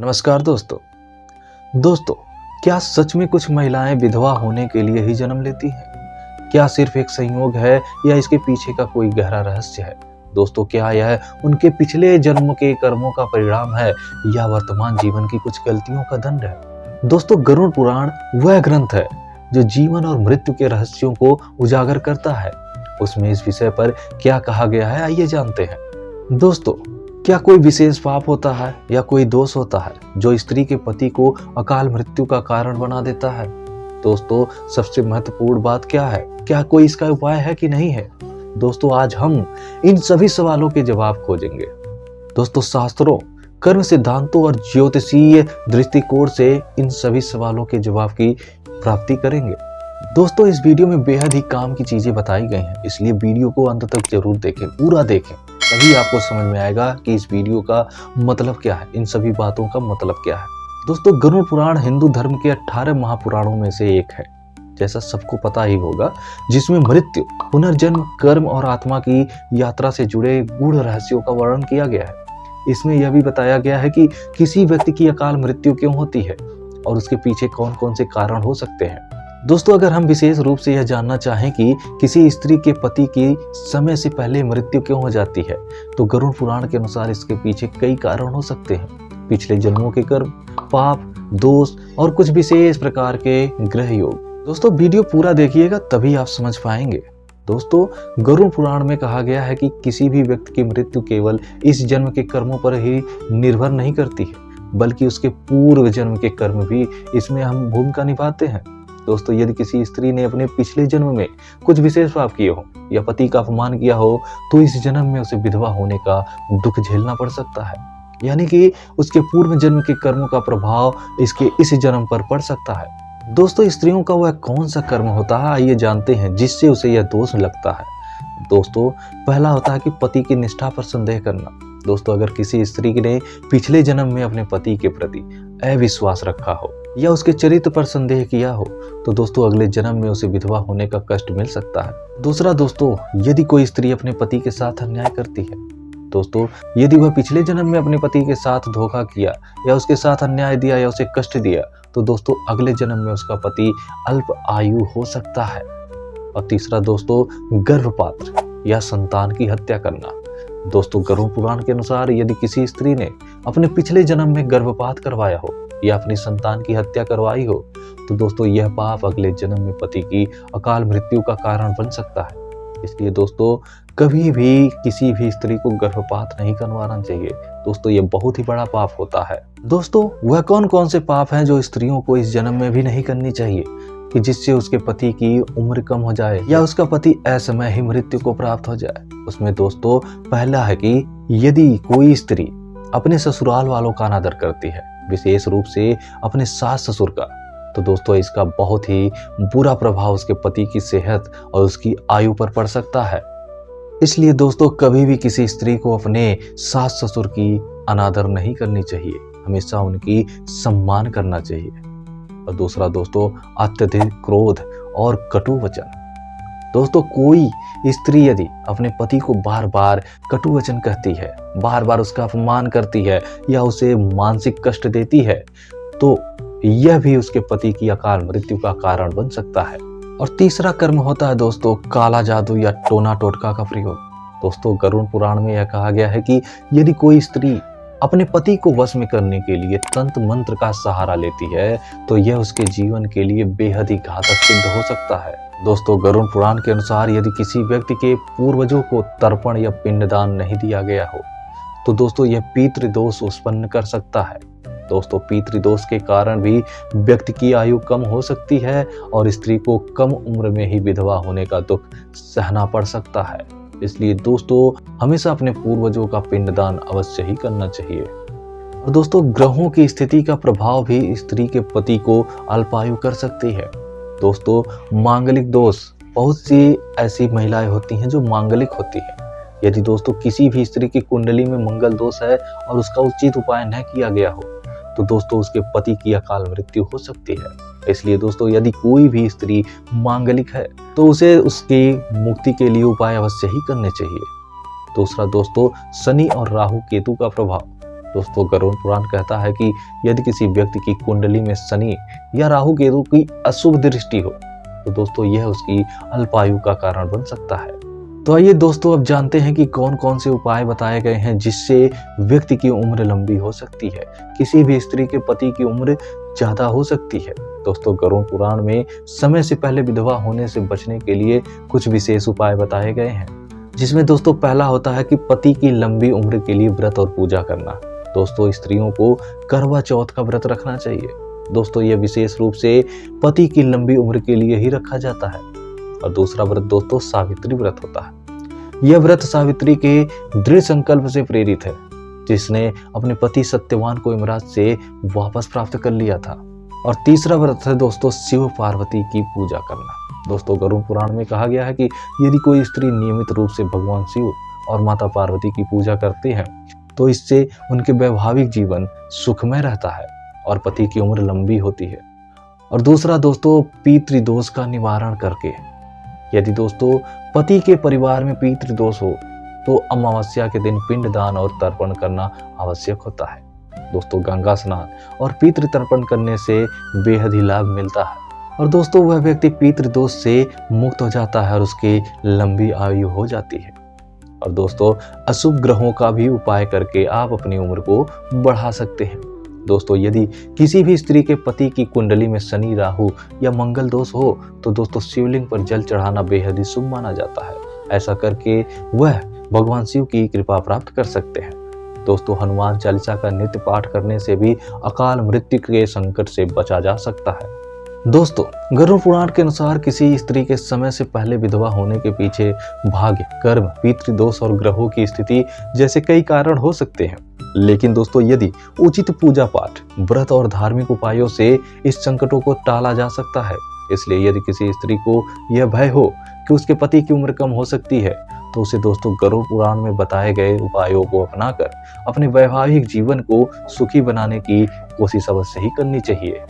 नमस्कार दोस्तों, क्या सच में कुछ महिलाएं विधवा होने के लिए ही जन्म लेती हैं? क्या सिर्फ एक संयोग है या इसके पीछे का कोई गहरा रहस्य है? दोस्तों, क्या यह उनके पिछले जन्म के कर्मों का परिणाम है या वर्तमान जीवन की कुछ गलतियों का दंड है? दोस्तों, गरुड़ पुराण वह ग्रंथ है जो जीवन और मृत्यु के रहस्यों को उजागर करता है। उसमें इस विषय पर क्या कहा गया है, आइए जानते हैं। दोस्तों, क्या कोई विशेष पाप होता है या कोई दोष होता है जो स्त्री के पति को अकाल मृत्यु का कारण बना देता है? दोस्तों, सबसे महत्वपूर्ण बात क्या है? क्या कोई इसका उपाय है कि नहीं है? दोस्तों, आज हम इन सभी सवालों के जवाब खोजेंगे। दोस्तों, शास्त्रों, कर्म सिद्धांतों और ज्योतिषीय दृष्टिकोण से इन सभी सवालों के जवाब की प्राप्ति करेंगे। दोस्तों, इस वीडियो में बेहद ही काम की चीजें बताई गई हैं, इसलिए वीडियो को अंत तक जरूर देखें, पूरा देखें, तभी आपको समझ में आएगा कि इस वीडियो का मतलब क्या है, इन सभी बातों का मतलब क्या है। दोस्तों, गरुड़ पुराण हिंदू धर्म के 18 महापुराणों में से एक है, जैसा सबको पता ही होगा, जिसमें मृत्यु, पुनर्जन्म, कर्म और आत्मा की यात्रा से जुड़े गूढ़ रहस्यों का वर्णन किया गया है। इसमें यह भी बताया गया है कि किसी व्यक्ति की अकाल मृत्यु क्यों होती है और उसके पीछे कौन कौन से कारण हो सकते हैं। दोस्तों, अगर हम विशेष रूप से यह जानना चाहें कि किसी स्त्री के पति की समय से पहले मृत्यु क्यों हो जाती है, तो गरुड़ पुराण के अनुसार इसके पीछे कई कारण हो सकते हैं। पिछले जन्मों के कर्म, पाप, दोष और कुछ विशेष प्रकार के ग्रह योग। दोस्तों, वीडियो पूरा देखिएगा, तभी आप समझ पाएंगे। दोस्तों, गरुड़ पुराण में कहा गया है कि किसी भी व्यक्ति की मृत्यु केवल इस जन्म के कर्मों पर ही निर्भर नहीं करती है, बल्कि उसके पूर्व जन्म के कर्म भी इसमें अहम भूमिका निभाते हैं। दोस्तों, यदि किसी स्त्री ने अपने पिछले जन्म में कुछ विशेष पाप किए हो या पति का अपमान किया हो, तो इस जन्म में उसे विधवा होने का दुख झेलना पड़ सकता है। यानी कि उसके पूर्व जन्म के कर्मों का प्रभाव इसके इस जन्म पर पड़ सकता है। दोस्तों, स्त्रियों का वह कौन सा कर्म होता है, आइए जानते हैं, जिससे उसे यह दोष लगता है। दोस्तों, पहला होता है कि पति की निष्ठा पर संदेह करना। दोस्तों, अगर किसी स्त्री ने पिछले जन्म में अपने पति के प्रति अविश्वास रखा हो या उसके चरित्र पर संदेह किया हो, तो दोस्तों अगले जन्म में उसे विधवा होने का कष्ट मिल सकता है। दूसरा, दोस्तों, यदि कोई स्त्री अपने पति के साथ अन्याय करती है, दोस्तों यदि वह पिछले जन्म में अपने पति के साथ धोखा किया या उसके साथ अन्याय दिया या उसे कष्ट दिया, तो दोस्तों अगले जन्म में उसका पति अल्प आयु हो सकता है। और तीसरा, दोस्तों, गर्भपात या संतान की हत्या करना। दोस्तों, गरुड़ पुराण के अनुसार यदि किसी स्त्री ने अपने पिछले जन्म में गर्भपात करवाया हो या अपनी संतान की हत्या करवाई हो, तो दोस्तों यह पाप अगले जन्म में पति की अकाल मृत्यु का कारण बन सकता है। इसलिए दोस्तों, कभी भी किसी भी स्त्री को गर्भपात नहीं करवाना चाहिए। दोस्तों, यह बहुत ही बड़ा पाप होता है। दोस्तों, वह कौन कौन से पाप हैं जो स्त्रियों को इस जन्म में भी नहीं करनी चाहिए, कि जिससे उसके पति की उम्र कम हो जाए या उसका पति असमय ही मृत्यु को प्राप्त हो जाए। उसमें दोस्तों पहला है कि यदि कोई स्त्री अपने ससुराल वालों का अनादर करती है, विशेष रूप से अपने सास ससुर का, तो दोस्तों इसका बहुत ही बुरा प्रभाव उसके पति की सेहत और उसकी आयु पर पड़ सकता है। इसलिए दोस्तों, कभी भी किसी स्त्री को अपने सास ससुर की अनादर नहीं करनी चाहिए, हमेशा उनकी सम्मान करना चाहिए। और दूसरा, दोस्तों, अत्यधिक क्रोध और कटु वचन। दोस्तों, कोई स्त्री यदि अपने पति को बार बार कटु वचन कहती है, बार बार उसका अपमान करती है या उसे मानसिक कष्ट देती है, तो यह भी उसके पति की अकाल मृत्यु का कारण बन सकता है। और तीसरा कर्म होता है दोस्तों, काला जादू या टोना टोटका का प्रयोग। दोस्तों, गरुड़ पुराण में यह कहा गया है कि यदि कोई स्त्री अपने पति को वश में करने के लिए तंत्र मंत्र का सहारा लेती है, तो यह उसके जीवन के लिए बेहद ही घातक सिद्ध हो सकता है। दोस्तों, गरुड़ पुराण के अनुसार यदि किसी व्यक्ति के पूर्वजों को तर्पण या पिंडदान नहीं दिया गया हो, तो दोस्तों यह पितृदोष उत्पन्न कर सकता है। दोस्तों, पितृदोष के कारण भी व्यक्ति की आयु कम हो सकती है और स्त्री को कम उम्र में ही विधवा होने का दुख सहना पड़ सकता है। इसलिए दोस्तों, हमेशा अपने पूर्वजों का पिंडदान अवश्य ही करना चाहिए। और दोस्तों, ग्रहों की स्थिति का प्रभाव भी स्त्री के पति को अल्पायु कर सकती है। दोस्तों, मांगलिक दोष, बहुत सी ऐसी महिलाएं होती हैं जो मांगलिक होती हैं। यदि दोस्तों किसी भी स्त्री की कुंडली में मंगल दोष है और उसका उचित उपाय न किया गया हो, तो दोस्तों उसके पति की अकाल मृत्यु हो सकती है। इसलिए दोस्तों, यदि कोई भी स्त्री मांगलिक है, तो उसे उसकी मुक्ति के लिए उपाय अवश्य ही करने चाहिए। दूसरा, दोस्तों, शनि और राहु केतु का प्रभाव। दोस्तों गरुड़ पुराण कहता है कि यदि किसी व्यक्ति की कुंडली में शनि या राहु केतु की अशुभ दृष्टि हो तो दोस्तों यह उसकी अल्पायु का कारण बन सकता है। तो आइए दोस्तों अब जानते हैं कि कौन कौन से उपाय बताए गए हैं जिससे व्यक्ति की उम्र लंबी हो सकती है, किसी भी स्त्री के पति की उम्र ज्यादा हो सकती है। दोस्तों गरुड़ पुराण में समय से पहले विधवा होने से बचने के लिए कुछ विशेष उपाय बताए गए हैं, जिसमें दोस्तों पहला होता है कि पति की लंबी उम्र के लिए व्रत और पूजा करना। दोस्तों स्त्रियों को करवा चौथ का व्रत रखना चाहिए। दोस्तों यह विशेष रूप से पति की लंबी उम्र के लिए ही रखा जाता है। और दूसरा व्रत दोस्तों सावित्री व्रत होता है। यह व्रत सावित्री के दृढ़ संकल्प से प्रेरित है, जिसने अपने पति सत्यवान को यमराज से वापस प्राप्त कर लिया था। और तीसरा व्रत है दोस्तों शिव पार्वती की पूजा करना। दोस्तों गरुड़ पुराण में कहा गया है कि यदि कोई स्त्री नियमित रूप से भगवान शिव और माता पार्वती की पूजा करती है तो इससे उनके वैवाहिक जीवन सुखमय रहता है और पति की उम्र लंबी होती है। और दूसरा दोस्तों पितृदोष का निवारण करके, यदि दोस्तों पति के परिवार में पितृदोष हो तो अमावस्या के दिन पिंडदान और तर्पण करना आवश्यक होता है। दोस्तों गंगा स्नान और पितृ तर्पण करने से बेहद ही लाभ मिलता है और दोस्तों वह व्यक्ति पितृदोष से मुक्त हो जाता है और उसकी लंबी आयु हो जाती है। और दोस्तों अशुभ ग्रहों का भी उपाय करके आप अपनी उम्र को बढ़ा सकते हैं। दोस्तों यदि किसी भी स्त्री के पति की कुंडली में शनि राहु या मंगल दोष हो तो दोस्तों शिवलिंग पर जल चढ़ाना बेहद ही शुभ माना जाता है। ऐसा करके वह भगवान शिव की कृपा प्राप्त कर सकते हैं। दोस्तों हनुमान चालीसा का नित्य पाठ करने से भी अकाल मृत्यु के संकट से बचा जा सकता है। दोस्तों गरुड़ पुराण के अनुसार किसी स्त्री के समय से पहले विधवा होने के पीछे भाग्य, कर्म, पितृदोष और ग्रहों की स्थिति जैसे कई कारण हो सकते हैं। लेकिन दोस्तों यदि उचित पूजा पाठ, व्रत और धार्मिक उपायों से इस संकटों को टाला जा सकता है। इसलिए यदि किसी स्त्री को यह भय हो कि उसके पति की उम्र कम हो सकती है तो उसे दोस्तों गरुड़ पुराण में बताए गए उपायों को अपनाकर अपने वैवाहिक जीवन को सुखी बनाने की कोशिश अवश्य ही करनी चाहिए।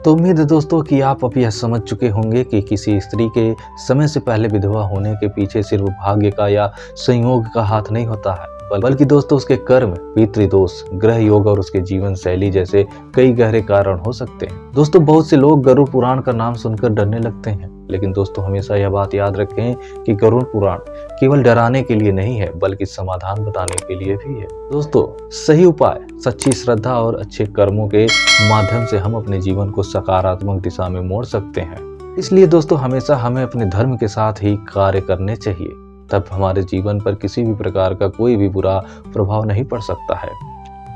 तो उम्मीद है दोस्तों कि आप अब यह समझ चुके होंगे कि किसी स्त्री के समय से पहले विधवा होने के पीछे सिर्फ भाग्य का या संयोग का हाथ नहीं होता है, बल्कि दोस्तों उसके कर्म, पितृदोष, ग्रह योग और उसके जीवन शैली जैसे कई गहरे कारण हो सकते हैं। दोस्तों बहुत से लोग गरुड़ पुराण का नाम सुनकर डरने लगते हैं, लेकिन दोस्तों हमेशा यह बात याद रखें कि गरुड़ पुराण केवल डराने के लिए नहीं है बल्कि समाधान बताने के लिए भी है। दोस्तों सही उपाय, सच्ची श्रद्धा और अच्छे कर्मों के माध्यम से हम अपने जीवन को सकारात्मक दिशा में मोड़ सकते हैं। इसलिए दोस्तों हमेशा हमें अपने धर्म के साथ ही कार्य करने चाहिए, तब हमारे जीवन पर किसी भी प्रकार का कोई भी बुरा प्रभाव नहीं पड़ सकता है।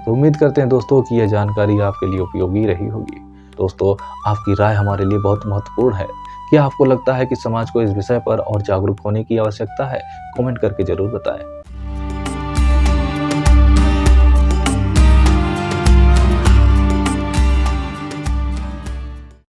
तो उम्मीद करते हैं दोस्तों कि यह जानकारी आपके लिए उपयोगी रही होगी। दोस्तों आपकी राय हमारे लिए बहुत महत्वपूर्ण है। क्या आपको लगता है कि समाज को इस विषय पर और जागरूक होने की आवश्यकता है? कमेंट करके जरूर बताएं।